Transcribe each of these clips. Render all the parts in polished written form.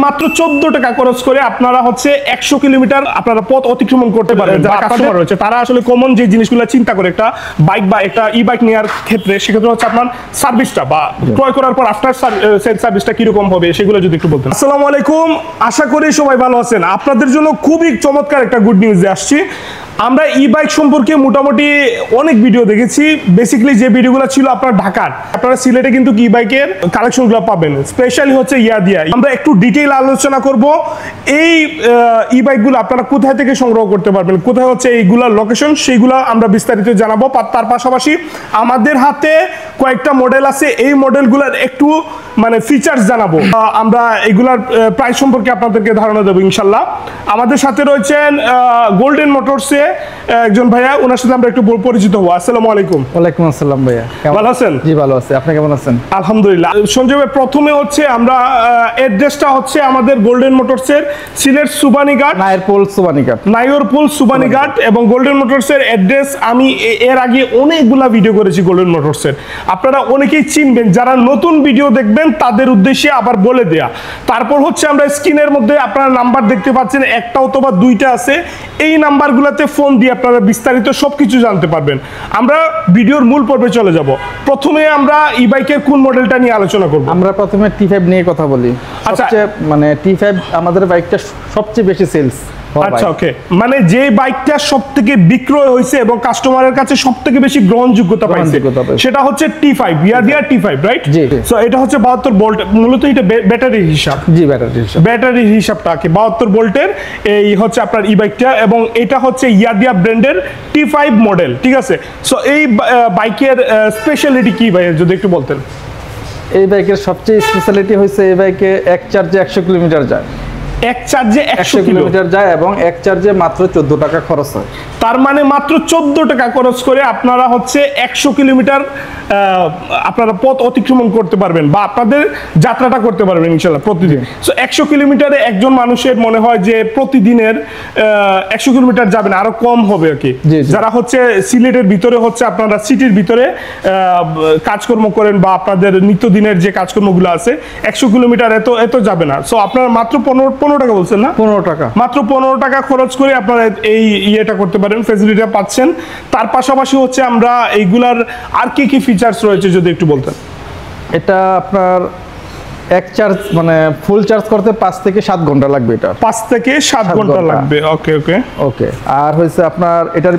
মাত্র 14 টাকা খরচ করে আপনারা হচ্ছে 100 কিলোমিটার আপনারা পথ অতিক্রমণ করতে পারবেন। যারা কাস্টমার রয়েছে তারা আসলে কমন যে জিনিসগুলো চিন্তা করে একটা বাইক বা একটা ই বাইক নেওয়ার ক্ষেত্রে, সেক্ষেত্রে হচ্ছে আপনার সার্ভিসটা বা ক্রয় করার পর আফটার সেল সার্ভিসটা কিরকম হবে সেগুলো যদি একটু বলতেন। আসসালামু আলাইকুম, আশা করি সবাই ভালো আছেন। আপনাদের জন্য খুবই চমৎকার একটা গুড নিউজ দিয়ে আসছি। আমরা ই বাইক সম্পর্কে মোটামুটি অনেক ভিডিও দেখেছি। বেসিক্যালি যে ভিডিওগুলো ছিল আপনার ঢাকার, আপনারা সিলেটে কিন্তু ই বাইকের কালেকশনগুলো পাবেন, স্পেশালি হচ্ছে ইয়াদিয়া। আমরা একটু ডিটেইল আলোচনা করব এই ই বাইকগুলো আপনারা কোথায় থেকে সংগ্রহ করতে পারবেন, কোথায় হচ্ছে এইগুলোর লোকেশন, সেইগুলো আমরা বিস্তারিত জানাবো। তার পাশাপাশি আমাদের হাতে কয়েকটা মডেল আছে, এই মডেলগুলোর একটু মানে ফিচার্স জানাবো। আমরা এগুলার প্রাইস সম্পর্কে আপনাদেরকে ধারণা দেবো ইনশাল্লাহ। আমাদের সাথে রয়েছেন গোল্ডেন মোটরসে একজন ভাইয়া, ওনার সাথে আমরা একটু পরিচিত হবো। আসসালামু আলাইকুম। ওয়ালাইকুম আসসালাম ভাইয়া, ভালো আছেন? জি ভালো আছি, আপনি কেমন আছেন? আলহামদুলিল্লাহ। সঞ্জয় ভাই, প্রথমে হচ্ছে আমরা অ্যাড্রেসটা হচ্ছে আমাদের গোল্ডেন মোটরসের সিলেট সুবানীঘাট, নাইরপুল সুবানীঘাট এবং গোল্ডেন মোটরসের অ্যাড্রেস আমি এর আগে অনেকগুলা ভিডিও করেছি গোল্ডেন মোটরসের, আপনারা অনেকেই চিনবেন। যারা নতুন ভিডিও দেখবেন তাদের উদ্দেশ্যে আবার বলে দেয়া। তারপর হচ্ছে আমরা স্ক্রিনের মধ্যে আপনারা নাম্বার দেখতে পাচ্ছেন, একটা অথবা দুইটা আছে, এই নাম্বারগুলোতে ফোন দিয়ে আপনারা বিস্তারিত সবকিছু জানতে পারবেন। আমরা ভিডিওর মূল পর্বে চলে যাব। প্রথমে আমরা ই বাইকের কোন মডেলটা নিয়ে আলোচনা করব? আমরা প্রথমে T5 নিয়ে কথা বলি। আচ্ছা, মানে T5 আমাদের বাইকটা সবচেয়ে বেশি সেলস। আচ্ছা, ওকে। মানে যে বাইকটা সবথেকে বিক্রয় হয়েছে এবং কাস্টমারের কাছে সবথেকে বেশি গ্রহণযোগ্যতা পাইছে সেটা হচ্ছে T5, ইয়াদিয়া T5, রাইট? জি। সো এটা হচ্ছে 72 ভোল্ট, মূলত এটা ব্যাটারির হিসাব। জি, ব্যাটারির হিসাবটা কি 72 ভোল্টের এই হচ্ছে আপনার ই বাইকটা, এবং এটা হচ্ছে ইয়াদিয়া ব্র্যান্ডের T5 মডেল, ঠিক আছে? সো এই বাইকের স্পেশালিটি কি ভাই যদি একটু বলতেন? এই বাইকের সবচেয়ে স্পেশালিটি হচ্ছে এই বাইকে এক চার্জে 100 কিলোমিটার যায়। এক চার্জে 100 কিলোমিটার যায় এবং এক চার্জে মাত্র 14 টাকা খরচ হয়। তার মানে মাত্র 14 টাকা খরচ করে আপনারা হচ্ছে 100 কিলোমিটার আপনারা পথ অতিক্রমণ করতে পারবেন বা আপনাদের যাত্রাটা করতে পারবেন ইনশাআল্লাহ প্রতিদিন। সো 100 কিলোমিটারে একজন মানুষের মনে হয় যে প্রতিদিনের 100 কিলোমিটার যাবেন, আরো কম হবে আর কি। যারা হচ্ছে সিলেটের ভিতরে হচ্ছে আপনারা সিটির ভিতরে কাজকর্ম করেন বা আপনাদের নিত্যদিনের যে কাজকর্মগুলো আছে, 100 কিলোমিটার এত যাবে না। সো আপনারা মাত্র 15 টাকা বলছেন না? 15 টাকা, মাত্র 15 টাকা খরচ করে আপনারা এই ইয়েটা করতে পারেন, ফ্যাসিলিটিটা পাচ্ছেন। তার পাশাপাশি হচ্ছে আমরা এইগুলার আর কি কি ফিচার্স রয়েছে যদি একটু বলতেন। এটা আপনার এক চার্জ মানে ফুল চার্জ করতে 5 থেকে 7 ঘন্টা লাগবে। এটা 5 থেকে 7 ঘন্টা লাগবে। ওকে। আর হচ্ছে আপনার এটার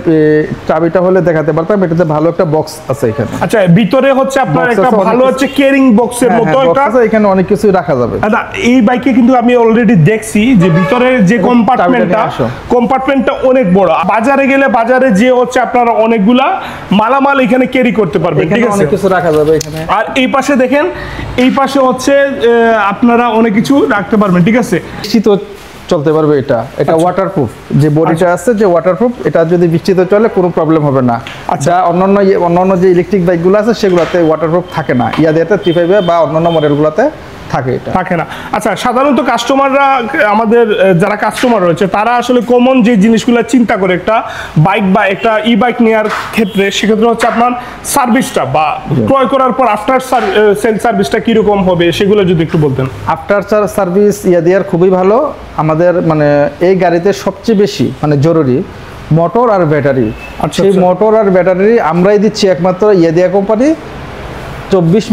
চাবিটা হলে দেখাতে পারতাম, এটাতে ভালো একটা বক্স আছে এখানে। আচ্ছা, ভিতরে হচ্ছে আপনার একটা ভালো হচ্ছে কেয়ারিং বক্সের মতো একটা আছে, এখানে অনেক কিছু রাখা যাবে। আচ্ছা, এই বাইকে কিন্তু আমি অলরেডি দেখছি যে ভিতরে যে কম্পার্টমেন্টটা অনেক বড়। বাজারে গেলে বাজারে যে হচ্ছে আপনারা অনেকগুলা মালামাল এখানে ক্যারি করতে পারবেন, ঠিক আছে? অনেক কিছু রাখা যাবে এখানে। আর এই পাশে দেখেন, এই পাশে হচ্ছে আপনারা অনেক কিছু রাখতে পারবেন, ঠিক আছে? বৃষ্টিতে চলতে পারবে এটা ওয়াটারপ্রুফ, যে বডিটা আছে যে ওয়াটারপ্রুফ, এটা যদি বৃষ্টিতে চলে কোনো প্রবলেম হবে না। আচ্ছা, অন্যান্য যে ইলেকট্রিক বাইকগুলো আছে সেগুলোতে ওয়াটারপ্রুফ থাকে না, ইয়াদিয়াতে T5 বা অন্যান্য মডেলগুলোতে থাকে না। আচ্ছা, সাধারণত কাস্টমাররা, আমাদের যারা কাস্টমার রয়েছে তারা আসলে কমন যে জিনিসগুলো চিন্তা করে একটা বাইক বা একটা ই বাইক নেওয়ার ক্ষেত্রে, সেক্ষেত্রে হচ্ছে আপনার সার্ভিসটা বা ক্রয় করার পর আফটার সেল সার্ভিসটা কিরকম হবে সেগুলো যদি একটু বলতেন। আফটার সার্ভিস ইয়াদিয়ার খুবই ভালো। আমাদের মানে এই গাড়িতে সবচেয়ে বেশি মানে জরুরি মোটর আর ব্যাটারি। সেই মোটর আর ব্যাটারি আমরাই দিচ্ছি একমাত্র ইয়াদিয়া কোম্পানি। 24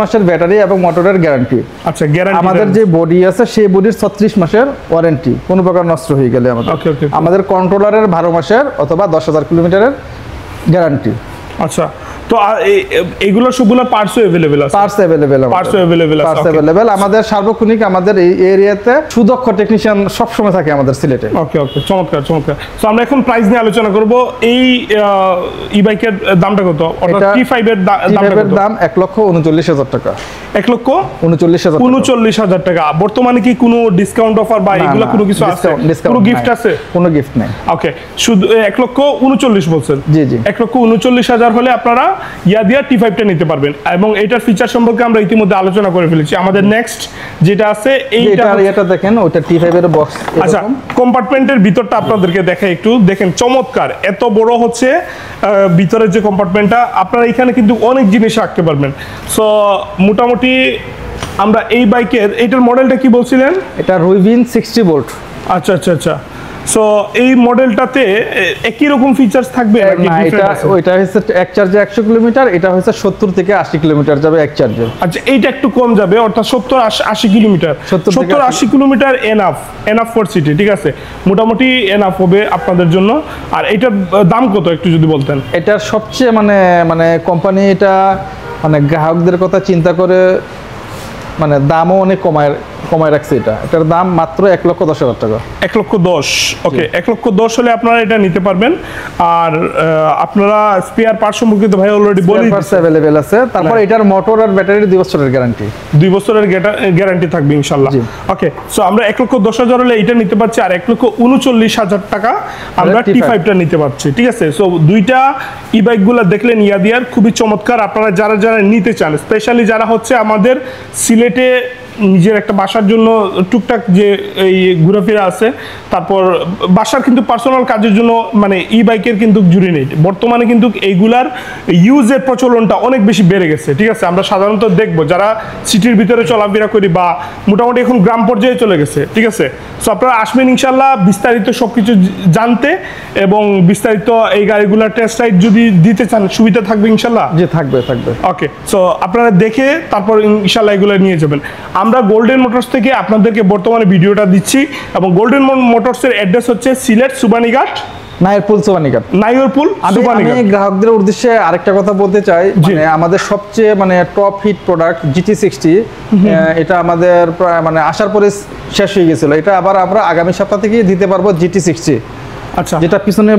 মাসের ব্যাটারি এবং মোটরের গ্যারান্টি। আচ্ছা, গ্যারান্টি আমাদের যে বডি আছে সেই বডির 36 মাসের ওয়ারেন্টি, কোনো প্রকার নষ্ট হয়ে গেলে আমাদের কন্ট্রোলারের 12 মাসের অথবা 10,000 কিলোমিটারের গ্যারান্টি। আচ্ছা, তো এইগুলো সবগুলো পার্টসও अवेलेबल আছে? পার্টস अवेलेबल আমাদের সার্বক্ষণিক আমাদের এই এরিয়াতে সুদক্ষ টেকনিশিয়ান সব সময় থাকে আমাদের সিলেটে। ওকে, চমৎকার। সো আমরা এখন প্রাইস নিয়ে আলোচনা করব। এই ই বাইকের দামটা কত? অর্থাৎ T5 এর দাম 1,39,000 টাকা। 1,39,000 টাকা। বর্তমানে কি কোনো ডিসকাউন্ট অফার বা এগুলো কোনো কিছু আছে? কোনো গিফট আছে? কোনো গিফট নাই। ওকে, শুধু 1,39,000 বলছেন? জি। 1,39,000 হলে আপনারা ইয়াদিয়া T5টা নিতে পারবেন, এবং এটার ফিচার সম্পর্কে আমরা ইতিমধ্যে আলোচনা করে ফেলেছি। আমাদের নেক্সট যেটা আছে এটা দেখেন, ওটা T5 এর বক্স। আচ্ছা, কম্পার্টমেন্টের ভিতরটা আপনাদেরকে দেখাই একটু। দেখেন, চমৎকার, এত বড় হচ্ছে ভিতরের যে কম্পার্টমেন্টটা। আপনারা এখানে কিন্তু অনেক জিনিস রাখতে পারবেন। সো মোটামুটি আমরা এই বাইকের এটার মডেলটা কি বলছিলেন? এটা রুইভিন 60 ভোল্ট। আচ্ছা আচ্ছা আচ্ছা। সো এই মডেলটাতে একই রকম ফিচার্স থাকবে নাকি না, এটা ডিফারেন্ট আছে? ওইটা হচ্ছে এক চার্জে 100 কিলোমিটার, এটা হচ্ছে 70 থেকে 80 কিলোমিটার যাবে এক চার্জে। আচ্ছা, এইটা একটু কম যাবে, অর্থাৎ 70-80 kilometre. 70-80 kilometre enough for city, ঠিক আছে, মোটামুটি এনাফ হবে আপনাদের জন্য। আর এটার দাম কত একটু যদি বলতেন? এটার সবচেয়ে মানে কোম্পানি এটা মানে গ্রাহকদের কথা চিন্তা করে মানে দামও অনেক কমায় রাখছে। এটার দাম মাত্র 1,10,000 টাকা। 1,10,000। ওকে, 1,10,000 হলে আপনারা এটা নিতে পারবেন। আর আপনারা স্পেয়ার পার্ট সম্পর্কে তো ভাই অলরেডি বলে দিয়েছেন, अवेलेबल আছে। তারপর এটার মোটর আর ব্যাটারি 2 বছরের গ্যারান্টি, 2 বছরের গ্যারান্টি থাকবে ইনশাআল্লাহ। ওকে, সো আমরা 1,10,000 হলে এটা নিতে পারছি, আর 1,39,000 টাকা আমরা T5 টা নিতে পারছি, ঠিক আছে। সো দুইটা ই বাইকগুলো দেখলেন ইয়াদিয়ার, খুবই চমৎকার। আপনারা যারা নিতে চান, স্পেশালি যারা হচ্ছে আমাদের সিলেটে নিজের একটা বাসার জন্য টুকটাক যে এই ঘোরাফেরা আছে, তারপর বাসার কিন্তু পার্সোনাল কাজের জন্য মানে ই বাইকের কিন্তু জুড়ি নেই বর্তমানে, কিন্তু এইগুলার ইউজের প্রচলনটা অনেক বেশি বেড়ে গেছে, ঠিক আছে। আমরা সাধারণত দেখবো যারা সিটির ভিতরে চলাফেরা করি বা মোটামুটি এখন গ্রাম পর্যায়ে চলে গেছে, ঠিক আছে। সো আপনারা আসবেন ইনশাল্লাহ বিস্তারিত সবকিছু জানতে, এবং বিস্তারিত এই গাড়িগুলার টেস্ট রাইড যদি দিতে চান সুবিধা থাকবে ইনশাল্লাহ। যে থাকবে। ওকে, সো আপনারা দেখে তারপর ইনশাল্লাহ এগুলো নিয়ে যাবেন। আমরা গোল্ডেন মোটরস থেকে আপনাদেরকে বর্তমানে ভিডিওটা দিচ্ছি, এবং গোল্ডেন মোটরসের অ্যাড্রেস হচ্ছে সিলেট সুবানীঘাট, নাইরপুল সুবানীঘাট। আমি গ্রাহকদের উদ্দেশ্যে আরেকটা কথা বলতে চাই, মানে আমাদের সবচেয়ে মানে টপ হিট প্রোডাক্ট GT60, এটা আমাদের প্রায় মানে আসার পরে শেষ হয়ে গেছিল। এটা আবার আমরা আগামী সপ্তাহ থেকে দিতে পারবো GT60। আচ্ছা, যেটা পিছনে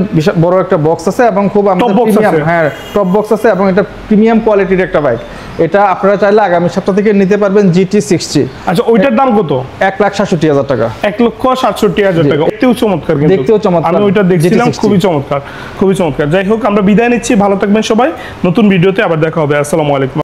বড় একটা বক্স আছে এবং খুব আমাদের প্রিমিয়াম, হ্যাঁ টপ বক্স আছে, এবং এটা প্রিমিয়াম কোয়ালিটির একটা বাইক। এটা আপনারা চাইলে আগামী সপ্তাহ থেকে নিতে পারবেন GT60। আচ্ছা, ওইটার দাম কত? 1,67,000 টাকা। 1,67,000 টাকা। দেখতেও চমৎকার, দেখতেও চমৎকার। আমি ওইটা দেখছিলাম, খুবই চমৎকার, খুবই চমৎকার। যাই হোক, আমরা বিদায় নিচ্ছি, ভালো থাকবেন সবাই। নতুন ভিডিওতে আবার দেখা হবে। আসসালামু আলাইকুম।